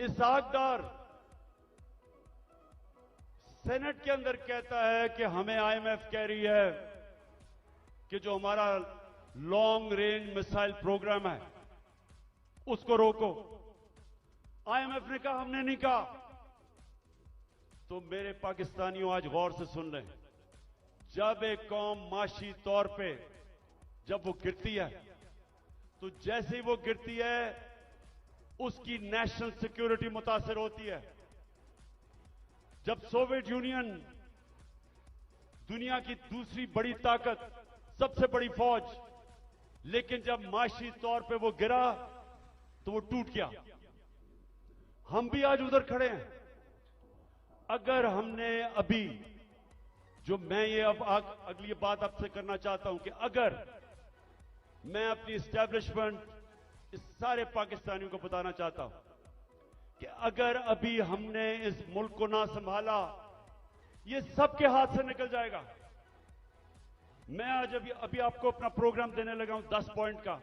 इसहाकडार senate के अंदर कहता है कि हमें आईएमएफ कह रही है कि जो हमारा लॉन्ग रेंज मिसाइल प्रोग्राम है उसको रोको। आईएमएफ ने कहा हमने नहीं कहा। तो मेरे पाकिस्तानियों आज गौर से सुन लें, जब एक कौम माशी तौर पे जब वो गिरती है तो जैसे ही वो गिरती है उसकी नेशनल सिक्योरिटी मुतासिर होती है। जब सोवियत यूनियन दुनिया की दूसरी बड़ी ताकत, सबसे बड़ी फौज, लेकिन जब माशी तौर पे वो गिरा तो वो टूट गया। हम भी आज उधर खड़े हैं। अगर हमने अभी जो मैं ये अब अगली बात आपसे करना चाहता हूं कि अगर मैं अपनी एस्टैब्लिशमेंट इस सारे पाकिस्तानियों को बताना चाहता हूं कि अगर अभी हमने इस मुल्क को ना संभाला ये सबके हाथ से निकल जाएगा। मैं आज अभी आपको अपना प्रोग्राम देने लगा हूं 10 पॉइंट का।